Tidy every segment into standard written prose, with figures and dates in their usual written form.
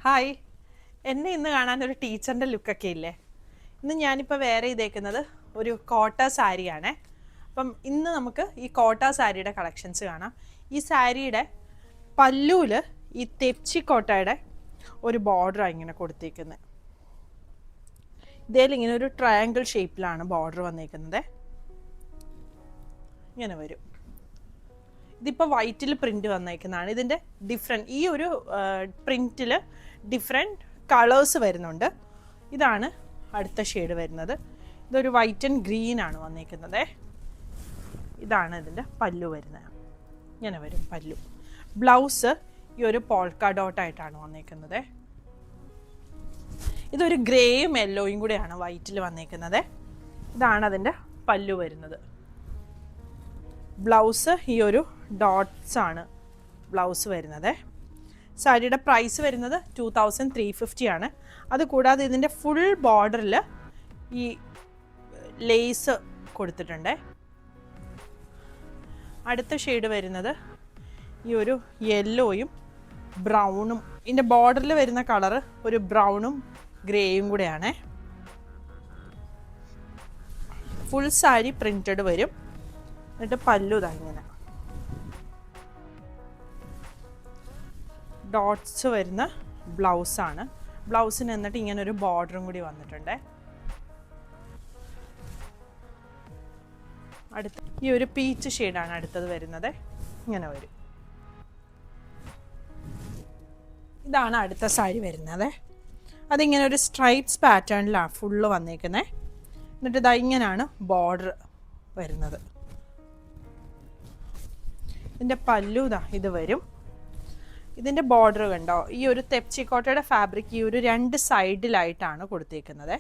Hi, എന്നെ ഇന്ന് കാണാൻ ഒരു ടീച്ചറിൻ്റെ ലുക്കൊക്കെ ഇല്ലേ? ഇന്ന് ഞാനിപ്പോൾ വേറെ ചെയ്തേക്കുന്നത് ഒരു കോട്ട സാരിയാണേ. അപ്പം ഇന്ന് നമുക്ക് ഈ കോട്ട സാരിയുടെ കളക്ഷൻസ് കാണാം. ഈ സാരിയുടെ പല്ലുവിൽ ഈ തെച്ചിക്കോട്ടയുടെ ഒരു ബോർഡറാണ് ഇങ്ങനെ കൊടുത്തേക്കുന്നത്. ഇതേലിങ്ങനെ ഒരു ട്രയാങ്കിൾ ഷേപ്പിലാണ് ബോർഡർ വന്നേക്കുന്നത്. ഇങ്ങനെ വരും. ഇതിപ്പോൾ വൈറ്റിൽ പ്രിൻ്റ് വന്നേക്കുന്നതാണ്. ഇതിൻ്റെ ഡിഫറെൻറ്റ് ഈ ഒരു പ്രിൻറ്റിൽ ഡിഫറെൻറ്റ് കളേഴ്സ് വരുന്നുണ്ട്. ഇതാണ് അടുത്ത ഷെയ്ഡ് വരുന്നത്. ഇതൊരു വൈറ്റ് ആൻഡ് ഗ്രീൻ ആണ് വന്നേക്കുന്നത്. ഇതാണ് ഇതിൻ്റെ പല്ലു വരുന്നത്. ഇങ്ങനെ വരും പല്ലു. ബ്ലൗസ് ഈ ഒരു പോൾക്ക ഡോട്ടായിട്ടാണ് വന്നേക്കുന്നത്. ഇതൊരു ഗ്രേയും യെല്ലോയും കൂടെയാണ് വൈറ്റിൽ വന്നേക്കുന്നത്. ഇതാണ് അതിൻ്റെ പല്ലു വരുന്നത്. ബ്ലൗസ് ഈ ഒരു ഡോട്ട്സ് ആണ് ബ്ലൗസ് വരുന്നത്. സാരിയുടെ പ്രൈസ് വരുന്നത് 2350 ആണ്. അതുകൂടാതെ ഇതിൻ്റെ ഫുൾ ബോർഡറിൽ ഈ ലേസ് കൊടുത്തിട്ടുണ്ട്. അടുത്ത ഷെയ്ഡ് വരുന്നത് ഈ ഒരു യെല്ലോയും ബ്രൗണും. ഇതിൻ്റെ ബോർഡറിൽ വരുന്ന കളറ് ഒരു ബ്രൗണും ഗ്രേയും കൂടെയാണ്. ഫുൾ സാരി പ്രിൻറ്റഡ് വരും. എന്നിട്ട് പല്ലു ഇതാ ഇങ്ങനെ ഡോട്ട്സ് വരുന്ന ബ്ലൗസാണ്. ബ്ലൗസിന് എന്നിട്ട് ഇങ്ങനെ ഒരു ബോർഡറും കൂടി വന്നിട്ടുണ്ട്. അടുത്ത ഈ ഒരു പീച്ച് ഷെയ്ഡാണ് അടുത്തത് വരുന്നത്. ഇങ്ങനെ വരും. ഇതാണ് അടുത്ത സാരി വരുന്നത്. അതിങ്ങനെ ഒരു സ്ട്രൈപ്സ് പാറ്റേണിലാണ് ഫുള്ള് വന്നേക്കുന്നത്. എന്നിട്ട് ഇതാ ഇങ്ങനെയാണ് ബോർഡർ വരുന്നത്. ഇതിൻ്റെ പല്ലു ഇതാ ഇത് വരും. ഇതിൻ്റെ ബോർഡർ കണ്ടോ? ഈ ഒരു തെച്ചിക്കോട്ടയുടെ ഫാബ്രിക് ഈ ഒരു രണ്ട് സൈഡിലായിട്ടാണ് കൊടുത്തേക്കുന്നത്.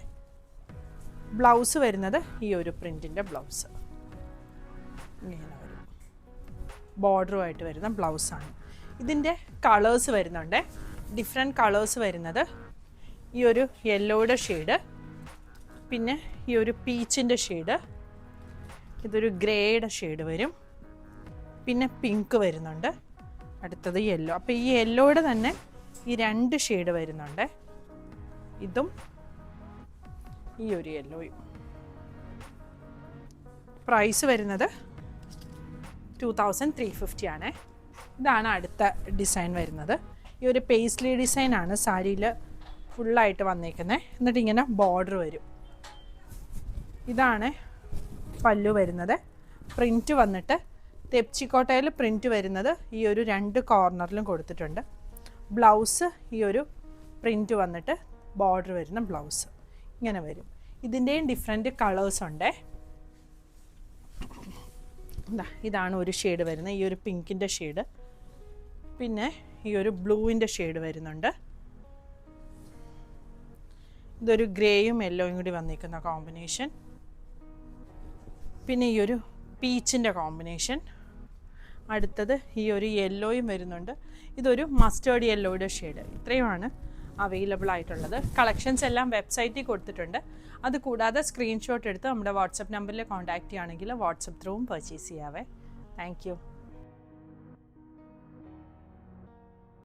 ബ്ലൗസ് വരുന്നത് ഈ ഒരു പ്രിൻറ്റിൻ്റെ ബ്ലൗസ് ഇങ്ങനെ വരും. ബോർഡറുമായിട്ട് വരുന്ന ബ്ലൗസാണ്. ഇതിൻ്റെ കളേഴ്സ് വരുന്നുണ്ട്. ഡിഫറെൻറ്റ് കളേഴ്സ് വരുന്നത് ഈ ഒരു യെല്ലോയുടെ ഷെയ്ഡ്, പിന്നെ ഈ ഒരു പീച്ചിൻ്റെ ഷെയ്ഡ്, ഇതൊരു ഗ്രേയുടെ ഷെയ്ഡ് വരും, പിന്നെ പിങ്ക് വരുന്നുണ്ട്, അടുത്തത് യെല്ലോ. അപ്പോൾ ഈ യെല്ലോയുടെ തന്നെ ഈ രണ്ട് ഷെയ്ഡ് വരുന്നുണ്ട്. ഇതും ഈ ഒരു യെല്ലോയും. പ്രൈസ് വരുന്നത് 2350 ആണ്. ഇതാണ് അടുത്ത ഡിസൈൻ വരുന്നത്. ഈ ഒരു പേസ്ലി ഡിസൈനാണ് സാരിയിൽ ഫുള്ളായിട്ട് വന്നേക്കുന്നത്. എന്നിട്ട് ഇങ്ങനെ ബോർഡർ വരും. ഇതാണ് പല്ലു വരുന്നത്. പ്രിൻറ്റ് വന്നിട്ട് തെച്ചിക്കോട്ടയിൽ പ്രിൻറ്റ് വരുന്നത് ഈ ഒരു രണ്ട് കോർണറിലും കൊടുത്തിട്ടുണ്ട്. ബ്ലൗസ് ഈ ഒരു പ്രിൻറ്റ് വന്നിട്ട് ബോർഡർ വരുന്ന ബ്ലൗസ് ഇങ്ങനെ വരും. ഇതിൻ്റെയും ഡിഫറെൻറ്റ് കളേഴ്സ് ഉണ്ട്. ഇതാണ് ഒരു ഷെയ്ഡ് വരുന്നത്, ഈ ഒരു പിങ്കിൻ്റെ ഷെയ്ഡ്, പിന്നെ ഈ ഒരു ബ്ലൂവിൻ്റെ ഷെയ്ഡ് വരുന്നുണ്ട്. ഇതൊരു ഗ്രേയും യെല്ലോയും കൂടി വന്നിരിക്കുന്ന കോമ്പിനേഷൻ, പിന്നെ ഈ ഒരു പീച്ചിൻ്റെ കോമ്പിനേഷൻ, അടുത്തത് ഈ ഒരു യെല്ലോയും വരുന്നുണ്ട്. ഇതൊരു മസ്റ്റേർഡ് യെല്ലോയുടെ ഷെയ്ഡ്. ഇത്രയുമാണ് അവൈലബിൾ ആയിട്ടുള്ളത്. കളക്ഷൻസ് എല്ലാം വെബ്സൈറ്റിൽ കൊടുത്തിട്ടുണ്ട്. അതുകൂടാതെ സ്ക്രീൻഷോട്ട് എടുത്ത് നമ്മുടെ വാട്സപ്പ് നമ്പറിൽ കോൺടാക്റ്റ് ചെയ്യുകയാണെങ്കിൽ വാട്സപ്പ് ത്രൂവും പർച്ചേസ് ചെയ്യാവേ. Thank U.